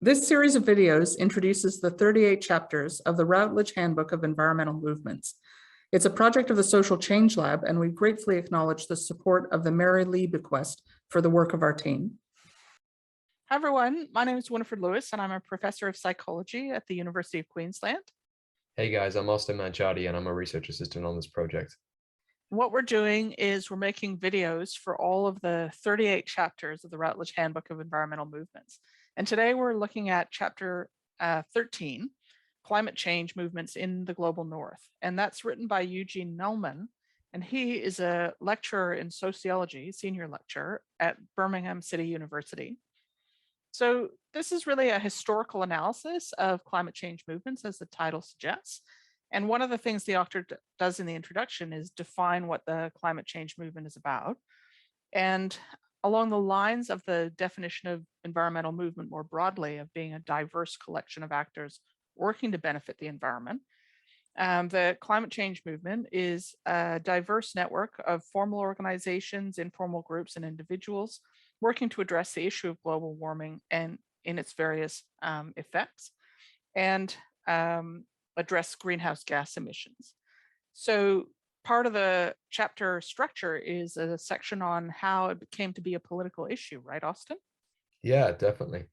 This series of videos introduces the 38 chapters of the Routledge Handbook of Environmental Movements. It's a project of the Social Change Lab, and we gratefully acknowledge the support of the Mary Lee bequest for the work of our team. Hi, everyone. My name is Winifred Lewis, and I'm a professor of psychology at the University of Queensland. Hey guys, I'm Austin Manchadi, and I'm a research assistant on this project. What we're doing is we're making videos for all of the 38 chapters of the Routledge Handbook of Environmental Movements. And today we're looking at chapter 13, Climate Change Movements in the Global North. And that's written by Eugene Melman. And he is a lecturer in sociology, senior lecturer at Birmingham City University. So this is really a historical analysis of climate change movements, as the title suggests. And one of the things the author does in the introduction is define what the climate change movement is about. And along the lines of the definition of environmental movement more broadly, of being a diverse collection of actors working to benefit the environment, the climate change movement is a diverse network of formal organizations, informal groups, and individuals working to address the issue of global warming and in its various effects, and address greenhouse gas emissions. So part of the chapter structure is a section on how it came to be a political issue, right, Austin? Yeah, definitely.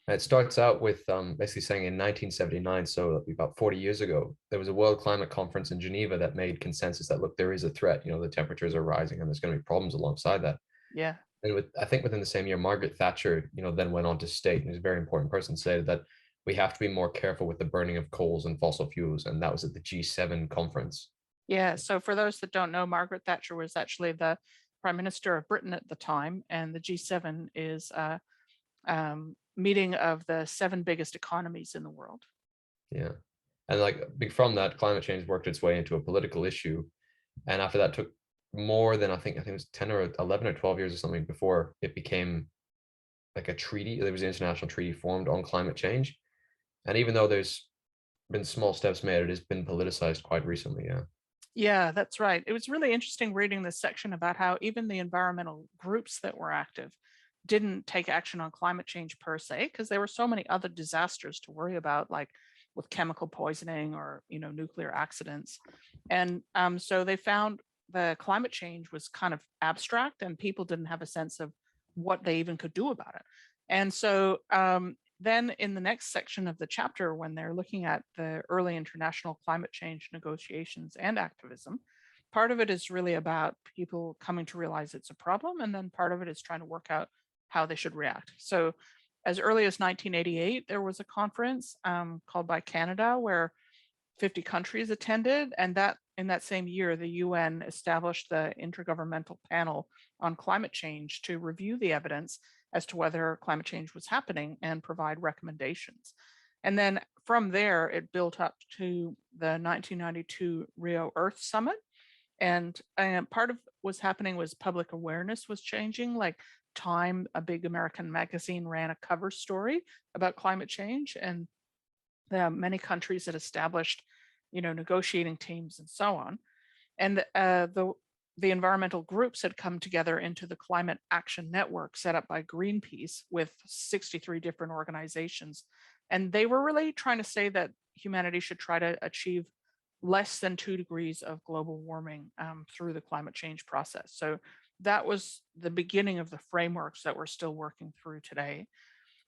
And it starts out with basically saying in 1979, so about 40 years ago, there was a World Climate Conference in Geneva that made consensus that, look, there is a threat. You know, the temperatures are rising and there's going to be problems alongside that. Yeah. And I think within the same year, Margaret Thatcher, then went on to state, and is a very important person, stated that we have to be more careful with the burning of coals and fossil fuels. And that was at the G7 conference. Yeah. So for those that don't know, Margaret Thatcher was actually the Prime Minister of Britain at the time, and the G7 is a meeting of the 7 biggest economies in the world. Yeah. And from that, climate change worked its way into a political issue. And after that took more than I think it was 10 or 11 or 12 years or something before it became like a treaty. There was an international treaty formed on climate change. And even though there's been small steps made, it has been politicized quite recently. Yeah. Yeah, that's right. It was really interesting reading this section about how even the environmental groups that were active didn't take action on climate change per se, because there were so many other disasters to worry about, like with chemical poisoning or nuclear accidents. And so they found the climate change was kind of abstract, and people didn't have a sense of what they even could do about it. And so then in the next section of the chapter, when they're looking at the early international climate change negotiations and activism, part of it is really about people coming to realize it's a problem, and then part of it is trying to work out how they should react. So as early as 1988, there was a conference called by Canada where 50 countries attended, and that in that same year, the UN established the Intergovernmental Panel on Climate Change to review the evidence as to whether climate change was happening and provide recommendations. And then from there, it built up to the 1992 Rio Earth Summit. And part of what's happening was public awareness was changing. Like Time, a big American magazine, ran a cover story about climate change, and many countries had established, negotiating teams and so on. And the environmental groups had come together into the Climate Action Network set up by Greenpeace with 63 different organizations. And they were really trying to say that humanity should try to achieve less than 2 degrees of global warming through the climate change process. So that was the beginning of the frameworks that we're still working through today.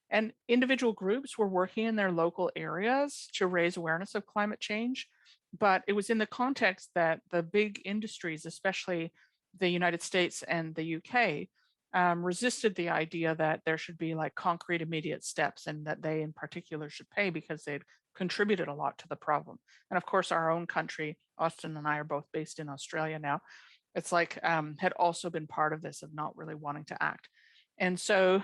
And individual groups were working in their local areas to raise awareness of climate change. But it was in the context that the big industries, especially the United States and the UK, resisted the idea that there should be like concrete immediate steps, and that they in particular should pay because they'd contributed a lot to the problem. And of course, our own country, Austin and I are both based in Australia now, it's like had also been part of this, of not really wanting to act. And so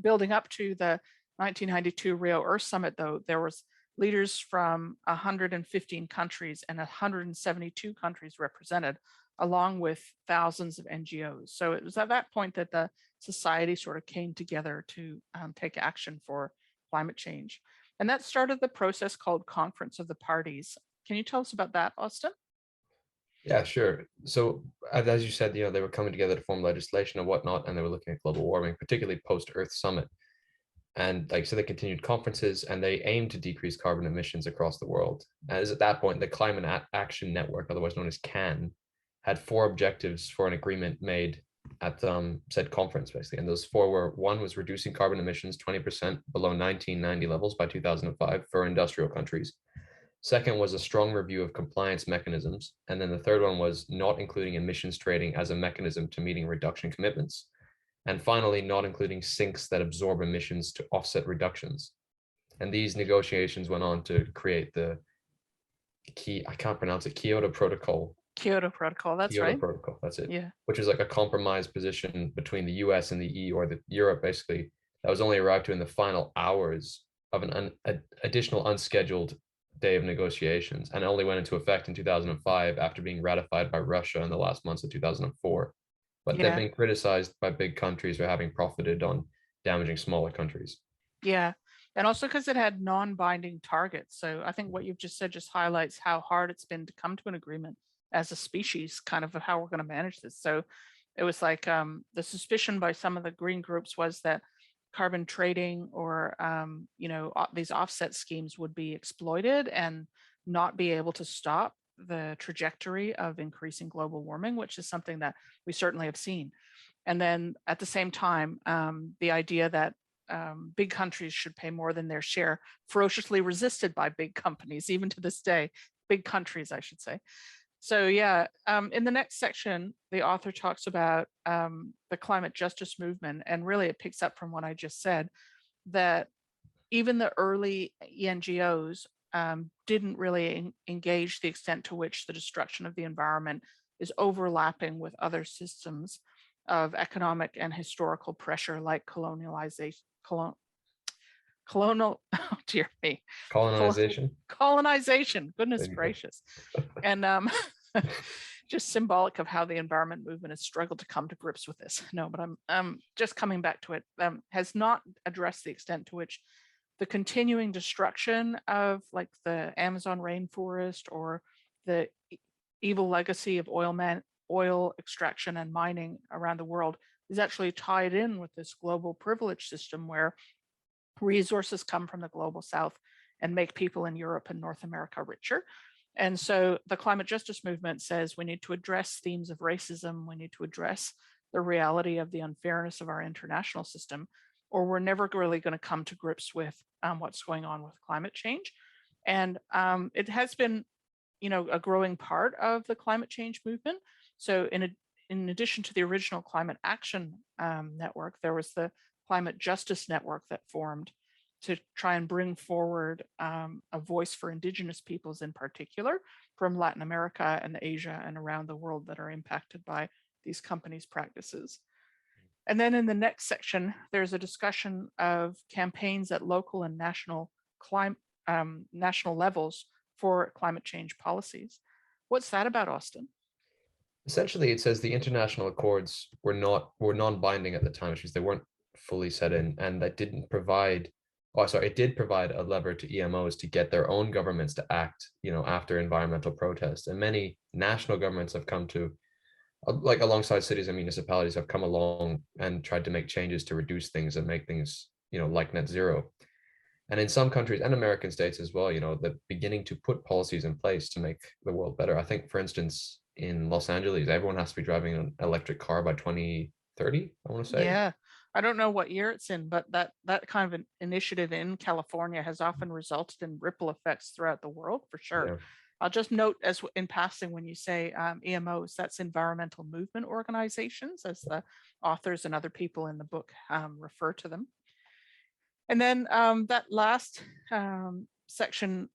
building up to the 1992 Rio Earth Summit, though, there was leaders from 115 countries and 172 countries represented, along with thousands of NGOs. So it was at that point that the society sort of came together to take action for climate change. And that started the process called Conference of the Parties. Can you tell us about that, Austin? Yeah, sure. So as you said, they were coming together to form legislation and whatnot, and they were looking at global warming, particularly post-Earth Summit. And like, so they continued conferences and they aimed to decrease carbon emissions across the world. As at that point, the Climate Action Network, otherwise known as CAN, had 4 objectives for an agreement made at said conference, basically. And those 4 were: one was reducing carbon emissions 20% below 1990 levels by 2005 for industrial countries. Second was a strong review of compliance mechanisms. And then the third one was not including emissions trading as a mechanism to meeting reduction commitments. And finally, not including sinks that absorb emissions to offset reductions. And these negotiations went on to create the I can't pronounce it, Kyoto Protocol, that's Kyoto right. Protocol, that's it. Yeah. Which was like a compromise position between the US and the EU, or the Europe, basically, that was only arrived to in the final hours of an additional unscheduled day of negotiations, and only went into effect in 2005 after being ratified by Russia in the last months of 2004. But they've Yeah. been criticized by big countries for having profited on damaging smaller countries. Yeah. And also because it had non-binding targets. So I think what you've just said just highlights how hard it's been to come to an agreement as a species, kind of how we're going to manage this. So it was like the suspicion by some of the green groups was that carbon trading or these offset schemes would be exploited and not be able to stop the trajectory of increasing global warming, which is something that we certainly have seen. And then at the same time, the idea that big countries should pay more than their share, ferociously resisted by big companies, even to this day, big countries, I should say. So yeah, in the next section, the author talks about the climate justice movement, and really it picks up from what I just said, that even the early NGOs didn't really engage the extent to which the destruction of the environment is overlapping with other systems of economic and historical pressure, like colonialization, colonial, oh dear me, Colonization. colonization, goodness There you go. gracious. And just symbolic of how the environment movement has struggled to come to grips with this. No, but I'm just coming back to it, has not addressed the extent to which the continuing destruction of like the Amazon rainforest or the evil legacy of oil extraction and mining around the world is actually tied in with this global privilege system where resources come from the global south and make people in Europe and North America richer. And so the climate justice movement says we need to address themes of racism, we need to address the reality of the unfairness of our international system, or we're never really going to come to grips with what's going on with climate change. And it has been, a growing part of the climate change movement. So in addition to the original Climate Action Network, there was the Climate Justice Network that formed to try and bring forward a voice for Indigenous peoples in particular from Latin America and Asia and around the world that are impacted by these companies' practices. And then in the next section, there's a discussion of campaigns at local and national levels for climate change policies. What's that about, Austin? Essentially, it says the international accords were non-binding at the time, which means they weren't fully set in, and that didn't provide. Oh, sorry, it did provide a lever to EMOs to get their own governments to act, after environmental protests. And many national governments have come to, like alongside cities and municipalities, have come along and tried to make changes to reduce things and make things, like net zero. And in some countries and American states as well, they're beginning to put policies in place to make the world better. I think, for instance, in Los Angeles, everyone has to be driving an electric car by 2030, I want to say. Yeah, I don't know what year it's in, but that kind of an initiative in California has often resulted in ripple effects throughout the world, for sure. Yeah. I'll just note as in passing, when you say EMOs, that's environmental movement organizations, as the authors and other people in the book refer to them. And then that last section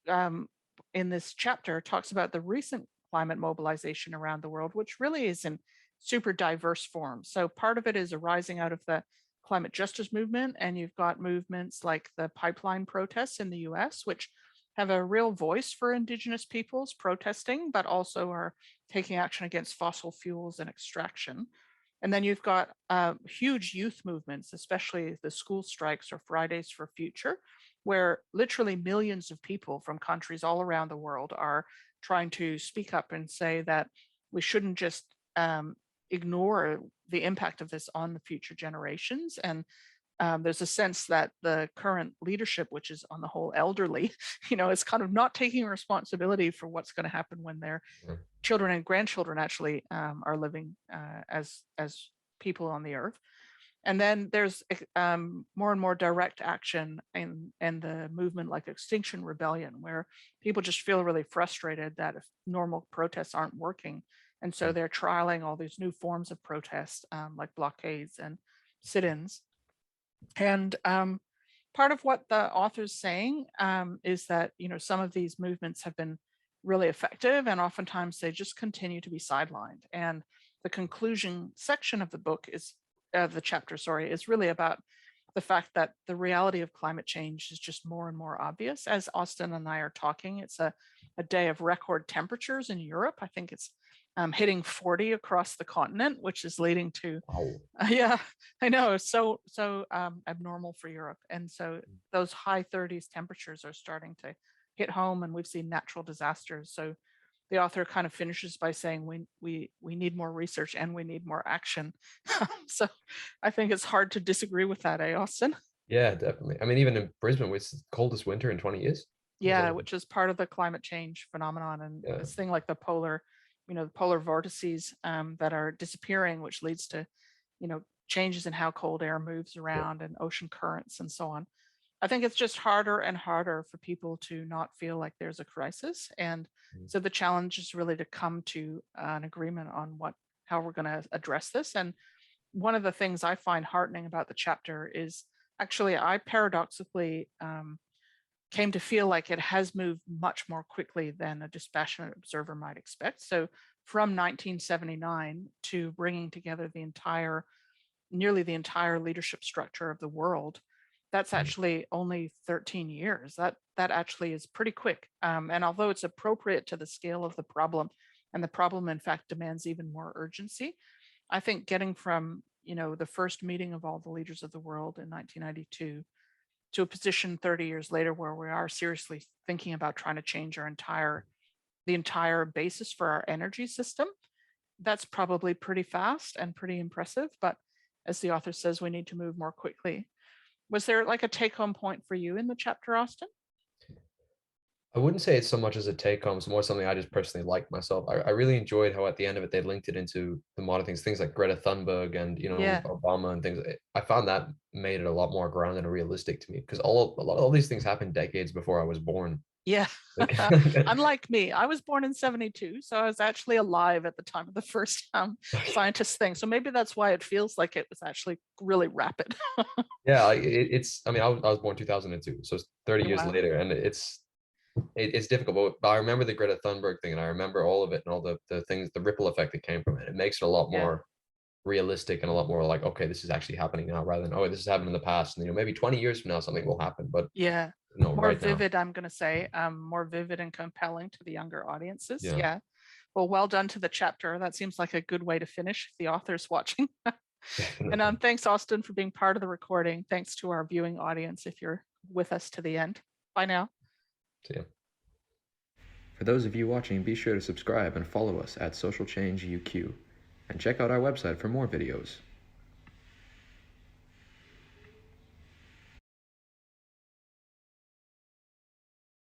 in this chapter talks about the recent climate mobilization around the world, which really is in super diverse forms. So part of it is arising out of the climate justice movement, and you've got movements like the pipeline protests in the US, which have a real voice for Indigenous peoples protesting, but also are taking action against fossil fuels and extraction. And then you've got huge youth movements, especially the school strikes or Fridays for Future, where literally millions of people from countries all around the world are trying to speak up and say that we shouldn't just ignore the impact of this on the future generations, and there's a sense that the current leadership, which is on the whole elderly, is kind of not taking responsibility for what's going to happen when their Yeah. children and grandchildren actually are living as people on the earth. And then there's more and more direct action and the movement like Extinction Rebellion, where people just feel really frustrated that if normal protests aren't working. And so they're trialing all these new forms of protest, like blockades and sit-ins. And part of what the author's saying is that, some of these movements have been really effective, and oftentimes they just continue to be sidelined. And the conclusion section of the book the chapter, is really about the fact that the reality of climate change is just more and more obvious. As Austin and I are talking, it's a day of record temperatures in Europe. I think it's hitting 40 across the continent, which is leading to, Wow. yeah, I know, it's so abnormal for Europe. And so those high 30s temperatures are starting to hit home, and we've seen natural disasters. So the author kind of finishes by saying we need more research and we need more action. So I think it's hard to disagree with that, Austin? Yeah, definitely. I mean, even in Brisbane, it's the coldest winter in 20 years. Yeah, which is part of the climate change phenomenon, and Yeah. this thing like the polar vortices that are disappearing, which leads to, changes in how cold air moves around and ocean currents and so on. I think it's just harder and harder for people to not feel like there's a crisis. And so the challenge is really to come to an agreement on how we're going to address this. And one of the things I find heartening about the chapter is actually I paradoxically came to feel like it has moved much more quickly than a dispassionate observer might expect. So from 1979 to bringing together nearly the entire leadership structure of the world, that's actually only 13 years. That actually is pretty quick. And although it's appropriate to the scale of the problem, and the problem in fact demands even more urgency, I think getting from the first meeting of all the leaders of the world in 1992 to a position 30 years later where we are seriously thinking about trying to change the entire basis for our energy system, that's probably pretty fast and pretty impressive. But as the author says, we need to move more quickly. Was there like a take-home point for you in the chapter, Austin? I wouldn't say it's so much as a take home, it's more something I just personally like myself. I really enjoyed how at the end of it they linked it into the modern things like Greta Thunberg and Yeah. Obama and things. I found that made it a lot more grounded and realistic to me, because all these things happened decades before I was born. Yeah. Like, Unlike me, I was born in 72, so I was actually alive at the time of the first scientist thing. So maybe that's why it feels like it was actually really rapid. yeah, it's. I mean, I was born 2002, so it's 30 Oh, years wow. later, and it's difficult. But I remember the Greta Thunberg thing, and I remember all of it and all the things, the ripple effect that came from it. It makes it a lot Yeah. more realistic and a lot more like, okay, this is actually happening now, rather than, oh, this has happened in the past, and maybe 20 years from now something will happen, but Yeah. More right vivid, I'm going to say, more vivid and compelling to the younger audiences. now. Yeah. Well, well done to the chapter. That seems like a good way to finish if the author's watching. Definitely. And thanks, Austin, for being part of the recording. Thanks to our viewing audience if you're with us to the end. Bye now. So, yeah. For those of you watching, be sure to subscribe and follow us at Social Change UQ, and check out our website for more videos.